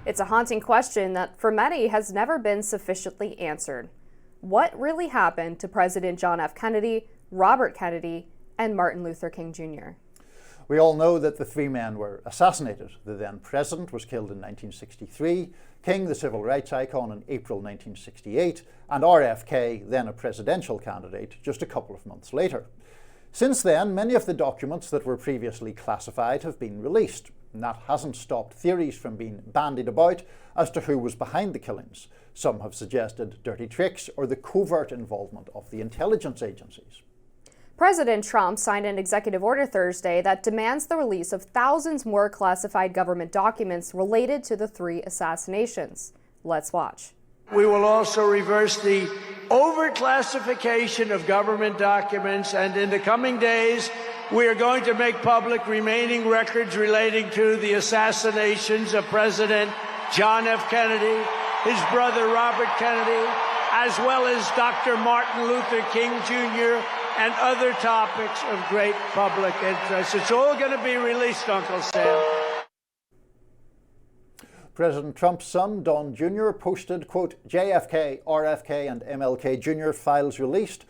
It's a haunting question that for many has never been sufficiently answered. What really happened to President John F. Kennedy, Robert Kennedy, and Martin Luther King Jr.? We all know that the three men were assassinated. The then president was killed in 1963, King, the civil rights icon, in April 1968, and RFK, then a presidential candidate, just a couple of months later. Since then, many of the documents that were previously classified have been released, and that hasn't stopped theories from being bandied about as to who was behind the killings. Some have suggested dirty tricks or the covert involvement of the intelligence agencies. President Trump signed an executive order Thursday that demands the release of thousands more classified government documents related to the three assassinations. Let's watch. We will also reverse the overclassification of government documents, and in the coming days, we are going to make public remaining records relating to the assassinations of President John F. Kennedy, his brother Robert Kennedy, as well as Dr. Martin Luther King Jr., and other topics of great public interest. It's all going to be released, Uncle Sam. President Trump's son, Don Jr., posted, quote, JFK, RFK, and MLK Jr. files released,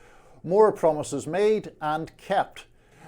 more promises made and kept.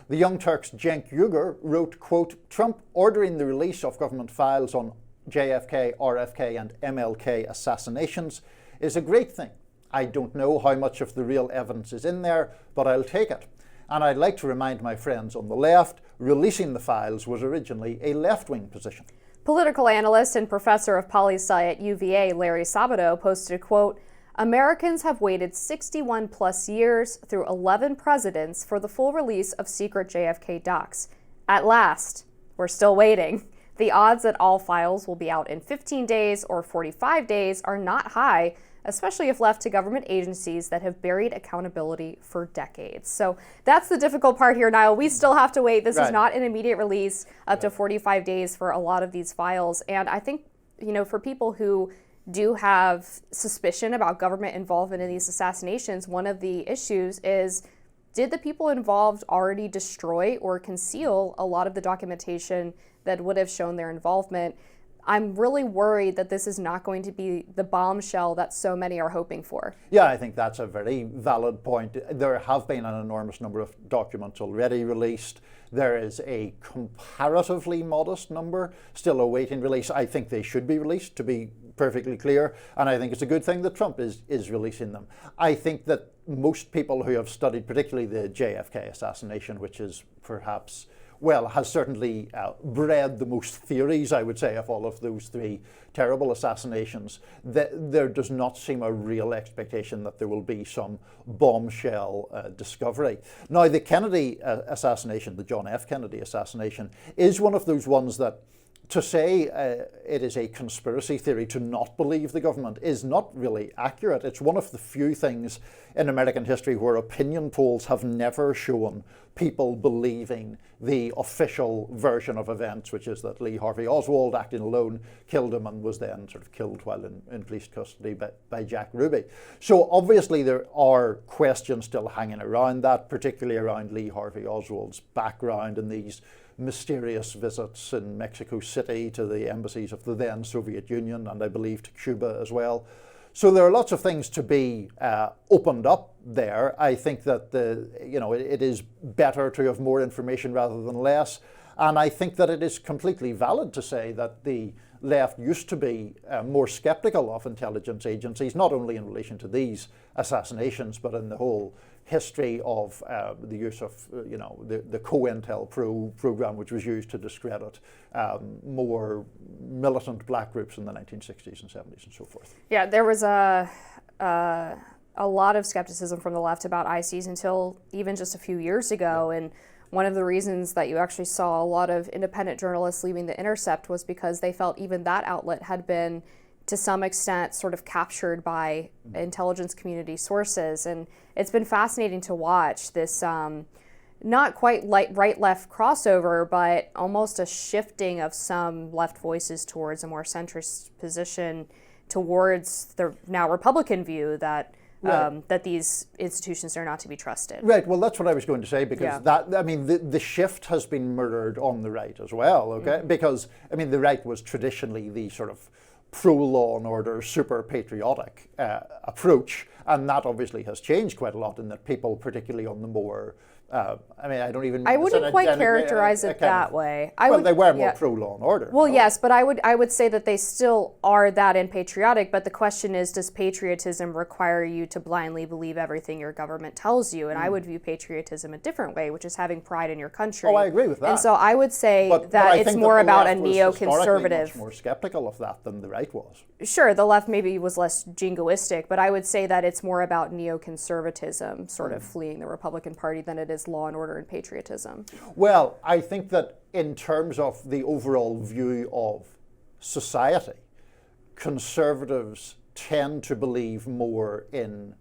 The Young Turks' Cenk Uygur wrote, quote, Trump ordering the release of government files on JFK, RFK, and MLK assassinations is a great thing. I don't know how much of the real evidence is in there, but I'll take it. And I'd like to remind my friends on the left, releasing the files was originally a left-wing position. Political analyst and professor of poli-sci at UVA, Larry Sabato, posted, quote, Americans have waited 61 plus years through 11 presidents for the full release of secret JFK docs. At last, we're still waiting. The odds that all files will be out in 15 days or 45 days are not high, especially if left to government agencies that have buried accountability for decades. So that's the difficult part here, Niall. We still have to wait. This is not an immediate release, up to 45 days for a lot of these files. And I think, for people who do have suspicion about government involvement in these assassinations, one of the issues is, did the people involved already destroy or conceal a lot of the documentation that would have shown their involvement? I'm really worried that this is not going to be the bombshell that so many are hoping for. Yeah, I think that's a very valid point. There have been an enormous number of documents already released. There is a comparatively modest number still awaiting release. I think they should be released, to be perfectly clear, and I think it's a good thing that Trump is releasing them. I think that most people who have studied particularly the JFK assassination, which is perhaps has certainly bred the most theories, I would say, of all of those three terrible assassinations. There does not seem a real expectation that there will be some bombshell discovery. Now, the Kennedy assassination, the John F. Kennedy assassination, is one of those ones that, to say it is a conspiracy theory to not believe the government is not really accurate. It's one of the few things in American history where opinion polls have never shown people believing the official version of events, which is that Lee Harvey Oswald, acting alone, killed him and was then sort of killed while in police custody by Jack Ruby. So obviously there are questions still hanging around that, particularly around Lee Harvey Oswald's background and these mysterious visits in Mexico City to the embassies of the then Soviet Union, and I believe to Cuba as well. So there are lots of things to be opened up there. I think that it is better to have more information rather than less, and I think that it is completely valid to say that the left used to be more skeptical of intelligence agencies, not only in relation to these assassinations, but in the whole history of the use of the COINTEL program, which was used to discredit more militant black groups in the 1960s and 70s and so forth. Yeah, there was a lot of skepticism from the left about ICs until even just a few years ago. And one of the reasons that you actually saw a lot of independent journalists leaving The Intercept was because they felt even that outlet had been, to some extent, sort of captured by intelligence community sources. And it's been fascinating to watch this not quite right-left crossover, but almost a shifting of some left voices towards a more centrist position towards the now Republican view that that these institutions are not to be trusted. Right, well, that's what I was going to say, because the shift has been murdered on the right as well, okay? Because, the right was traditionally the sort of pro-law and order, super patriotic approach, and that obviously has changed quite a lot in that people, particularly on the more I mean, I don't even. I wouldn't quite characterize it that way. They were more pro-law and order. Well, yes, but I would say that they still are that and patriotic. But the question is, does patriotism require you to blindly believe everything your government tells you? And I would view patriotism a different way, which is having pride in your country. Oh, I agree with that. And so I would say that it's more about a neoconservative. Much more skeptical of that than the right was. Sure, the left maybe was less jingoistic, but I would say that it's more about neoconservatism sort of fleeing the Republican Party than it is law and order and patriotism. Well, I think that in terms of the overall view of society, conservatives tend to believe more in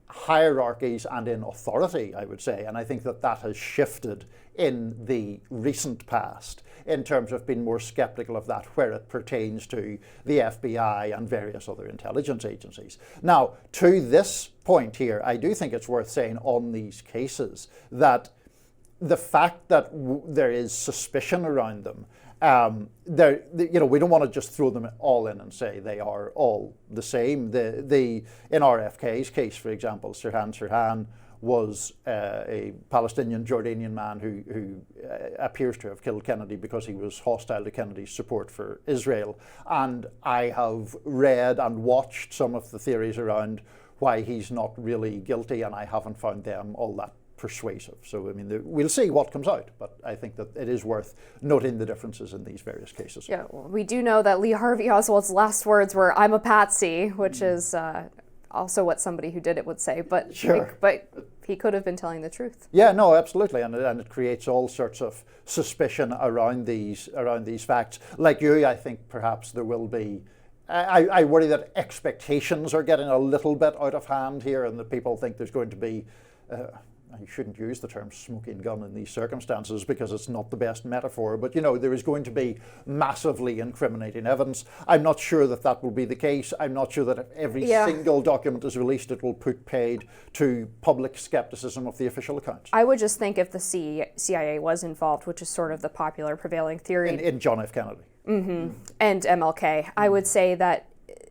hierarchies and in authority, I would say, and I think that that has shifted in the recent past in terms of being more skeptical of that where it pertains to the FBI and various other intelligence agencies. Now, to this point here, I do think it's worth saying on these cases that the fact that there is suspicion around them, we don't want to just throw them all in and say they are all the same. In RFK's case, for example, Sirhan was a Palestinian Jordanian man who appears to have killed Kennedy because he was hostile to Kennedy's support for Israel. And I have read and watched some of the theories around why he's not really guilty, and I haven't found them all that persuasive. So, I mean, we'll see what comes out, but I think that it is worth noting the differences in these various cases. Yeah, well, we do know that Lee Harvey Oswald's last words were, "I'm a patsy," which is also what somebody who did it would say, but sure. But he could have been telling the truth. Yeah, no, absolutely, and it creates all sorts of suspicion around these facts. Like you, I think perhaps there will be. I worry that expectations are getting a little bit out of hand here, and that people think there's going to be. I shouldn't use the term smoking gun in these circumstances because it's not the best metaphor, but there is going to be massively incriminating evidence. I'm not sure that that will be the case. I'm not sure that if every single document is released, it will put paid to public skepticism of the official accounts. I would just think if the CIA was involved, which is sort of the popular prevailing theory. In John F. Kennedy. Mm-hmm. And MLK, I would say that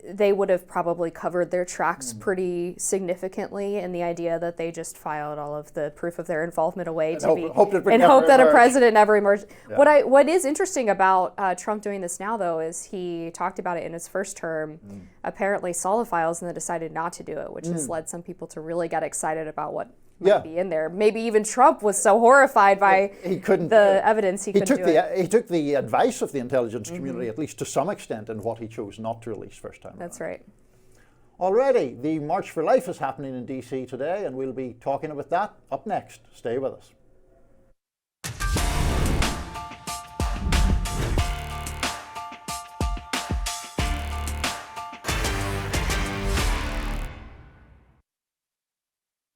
they would have probably covered their tracks pretty significantly in the idea that they just filed all of the proof of their involvement away and hope that a president never emerged. Yeah. What is interesting about Trump doing this now, though, is he talked about it in his first term, apparently saw the files and then decided not to do it, which has led some people to really get excited about what might be in there. Maybe even Trump was so horrified by the evidence he couldn't do it. He took the advice of the intelligence community, at least to some extent, in what he chose not to release first time. That's right. Alrighty, the March for Life is happening in DC today, and we'll be talking about that up next. Stay with us.